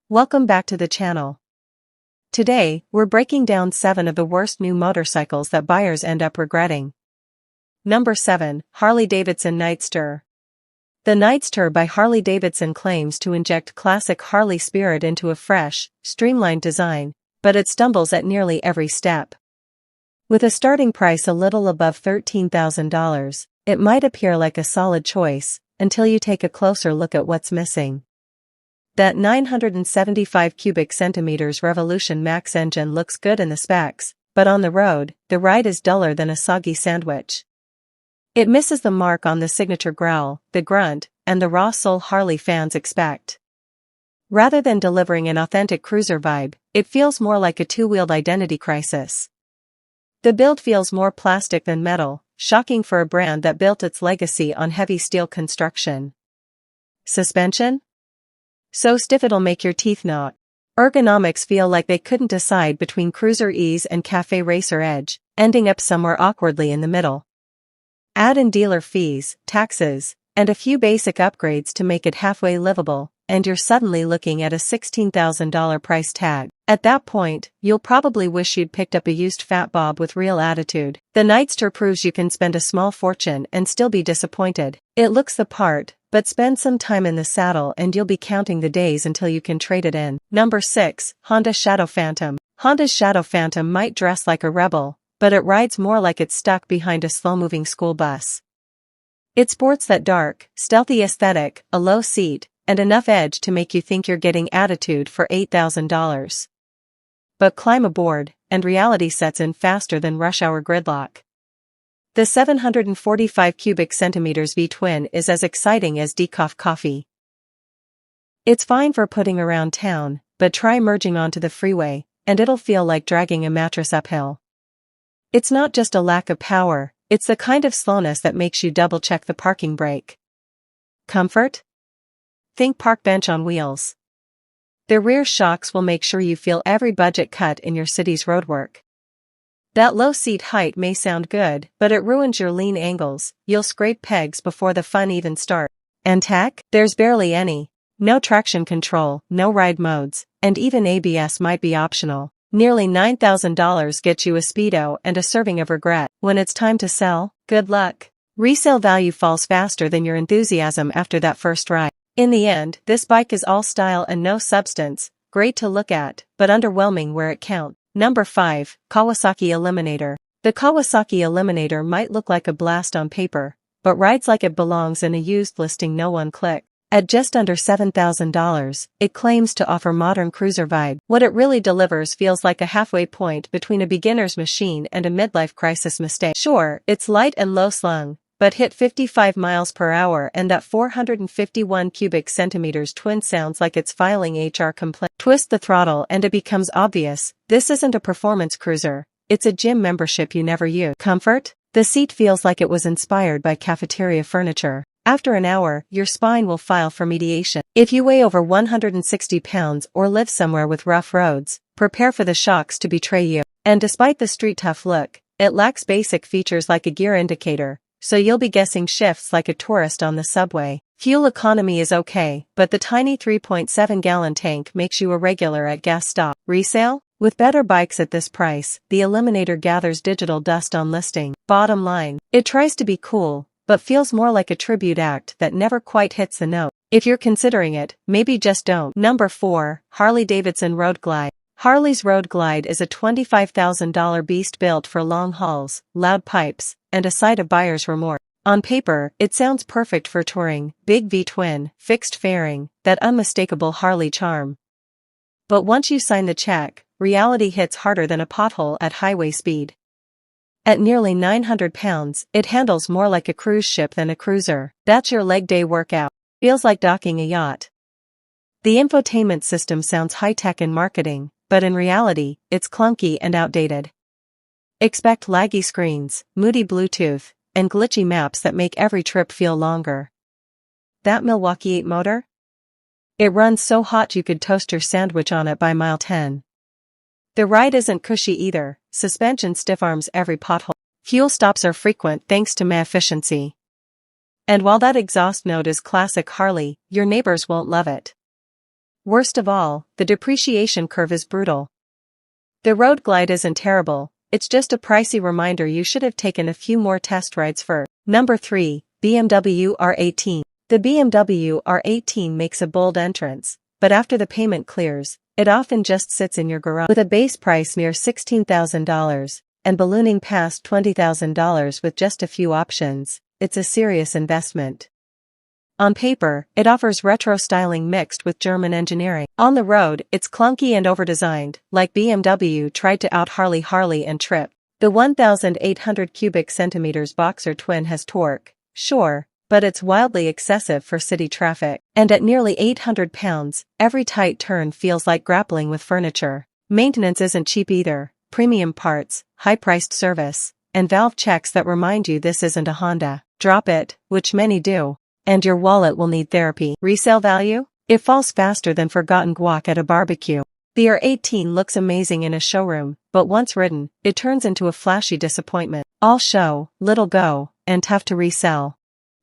Welcome back to the channel. Today, we're breaking down 7 of the worst new motorcycles that buyers end up regretting. Number 7, Harley-Davidson Nightster. The Nightster by Harley-Davidson claims to inject classic Harley spirit into a fresh, streamlined design, but it stumbles at nearly every step. With a starting price a little above $13,000, it might appear like a solid choice, until you take a closer look at what's missing. That 975 cubic centimeters Revolution Max engine looks good in the specs, but on the road, the ride is duller than a soggy sandwich. It misses the mark on the signature growl, the grunt, and the raw soul Harley fans expect. Rather than delivering an authentic cruiser vibe, it feels more like a two-wheeled identity crisis. The build feels more plastic than metal, shocking for a brand that built its legacy on heavy steel construction. Suspension? So stiff it'll make your teeth knot. Ergonomics feel like they couldn't decide between cruiser ease and cafe racer edge, ending up somewhere awkwardly in the middle. Add in dealer fees, taxes, and a few basic upgrades to make it halfway livable, and you're suddenly looking at a $16,000 price tag. At that point, you'll probably wish you'd picked up a used Fat Bob with real attitude. The Nightster proves you can spend a small fortune and still be disappointed. It looks the part, but spend some time in the saddle and you'll be counting the days until you can trade it in. Number 6, Honda Shadow Phantom. Honda's Shadow Phantom might dress like a rebel, but it rides more like it's stuck behind a slow-moving school bus. It sports that dark, stealthy aesthetic, a low seat, and enough edge to make you think you're getting attitude for $8,000. But climb aboard, and reality sets in faster than rush hour gridlock. The 745 cubic centimeters V-twin is as exciting as decaf coffee. It's fine for putting around town, but try merging onto the freeway, and it'll feel like dragging a mattress uphill. It's not just a lack of power, it's the kind of slowness that makes you double-check the parking brake. Comfort? Think park bench on wheels. The rear shocks will make sure you feel every budget cut in your city's roadwork. That low seat height may sound good, but it ruins your lean angles, you'll scrape pegs before the fun even starts. And tech? There's barely any. No traction control, no ride modes, and even ABS might be optional. Nearly $9,000 gets you a Speedo and a serving of regret. When it's time to sell, good luck. Resale value falls faster than your enthusiasm after that first ride. In the end, this bike is all style and no substance, great to look at, but underwhelming where it counts. Number 5, Kawasaki Eliminator. The Kawasaki Eliminator might look like a blast on paper, but rides like it belongs in a used listing no one clicked. At just under $7,000, it claims to offer modern cruiser vibe. What it really delivers feels like a halfway point between a beginner's machine and a midlife crisis mistake. Sure, it's light and low slung, but hit 55 miles per hour and that 451 cubic centimeters twin sounds like it's filing HR complaint. Twist the throttle and it becomes obvious, this isn't a performance cruiser, it's a gym membership you never use. Comfort? The seat feels like it was inspired by cafeteria furniture. After an hour, your spine will file for mediation. If you weigh over 160 pounds or live somewhere with rough roads, prepare for the shocks to betray you. And despite the street-tough look, it lacks basic features like a gear indicator, so you'll be guessing shifts like a tourist on the subway. Fuel economy is okay, but the tiny 3.7-gallon tank makes you a regular at gas stops. Resale? With better bikes at this price, the Eliminator gathers digital dust on listing. Bottom line, it tries to be cool, but feels more like a tribute act that never quite hits the note. If you're considering it, maybe just don't. Number 4, Harley-Davidson Road Glide. Harley's Road Glide is a $25,000 beast built for long hauls, loud pipes, and a sight of buyer's remorse. On paper, it sounds perfect for touring, big V-twin, fixed fairing, that unmistakable Harley charm. But once you sign the check, reality hits harder than a pothole at highway speed. At nearly 900 pounds, it handles more like a cruise ship than a cruiser. That's your leg day workout. Feels like docking a yacht. The infotainment system sounds high-tech in marketing, but in reality, it's clunky and outdated. Expect laggy screens, moody Bluetooth, and glitchy maps that make every trip feel longer. That Milwaukee 8 motor? It runs so hot you could toast your sandwich on it by mile 10. The ride isn't cushy either, suspension stiff arms every pothole. Fuel stops are frequent thanks to my efficiency. And while that exhaust note is classic Harley, your neighbors won't love it. Worst of all, the depreciation curve is brutal. The road glide isn't terrible, it's just a pricey reminder you should have taken a few more test rides first. Number 3, BMW R18. The BMW R18 makes a bold entrance, but after the payment clears, it often just sits in your garage. With a base price near $16,000, and ballooning past $20,000 with just a few options, it's a serious investment. On paper, it offers retro styling mixed with German engineering. On the road, it's clunky and overdesigned, like BMW tried to out Harley and trip. The 1,800 cubic centimeters Boxer twin has torque, sure, but it's wildly excessive for city traffic. And at nearly 800 pounds, every tight turn feels like grappling with furniture. Maintenance isn't cheap either. Premium parts, high-priced service, and valve checks that remind you this isn't a Honda. Drop it, which many do, and your wallet will need therapy. Resale value? It falls faster than forgotten guac at a barbecue. The R18 looks amazing in a showroom, but once ridden, it turns into a flashy disappointment. All show, little go, and tough to resell.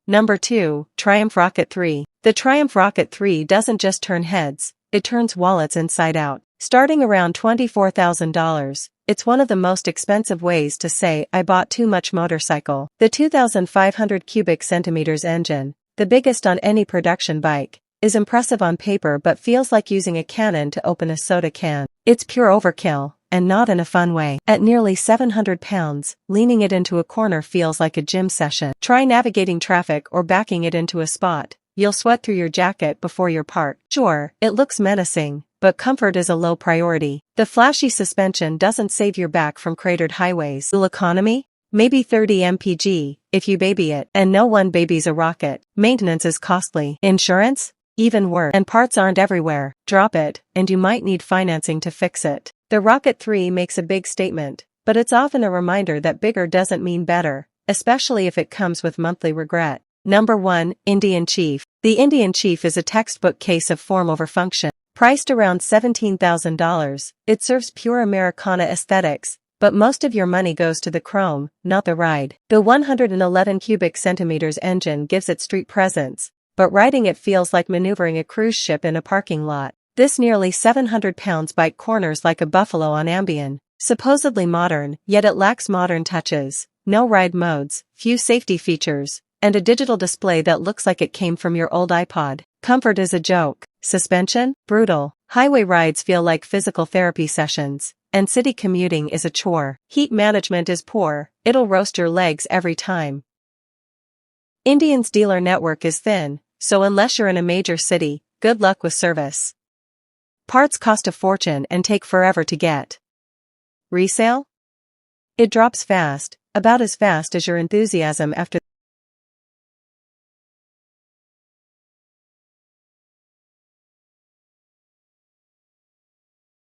Number 2, Triumph Rocket 3. The Triumph Rocket 3 doesn't just turn heads, it turns wallets inside out. Starting around $24,000, it's one of the most expensive ways to say I bought too much motorcycle. The 2,500 cubic centimeters engine, the biggest on any production bike, is impressive on paper but feels like using a cannon to open a soda can. It's pure overkill, and not in a fun way. At nearly 700 pounds, leaning it into a corner feels like a gym session. Try navigating traffic or backing it into a spot. You'll sweat through your jacket before you're parked. Sure, it looks menacing, but comfort is a low priority. The flashy suspension doesn't save your back from cratered highways. Fuel economy? Maybe 30 mpg, if you baby it, and no one babies a rocket. Maintenance is costly. Insurance? Even worse. And parts aren't everywhere. Drop it, and you might need financing to fix it. The Rocket 3 makes a big statement, but it's often a reminder that bigger doesn't mean better, especially if it comes with monthly regret. Number 1, Indian Chief. The Indian Chief is a textbook case of form over function. Priced around $17,000, it serves pure Americana aesthetics, but most of your money goes to the chrome, not the ride. The 111 cubic centimeters engine gives it street presence, but riding it feels like maneuvering a cruise ship in a parking lot. This nearly 700 pounds bike corners like a buffalo on Ambien. Supposedly modern, yet it lacks modern touches. No ride modes, few safety features, and a digital display that looks like it came from your old iPod. Comfort is a joke. Suspension? Brutal. Highway rides feel like physical therapy sessions, and city commuting is a chore. Heat management is poor, it'll roast your legs every time. Indian's dealer network is thin, so unless you're in a major city, good luck with service. Parts cost a fortune and take forever to get. Resale? It drops fast, about as fast as your enthusiasm after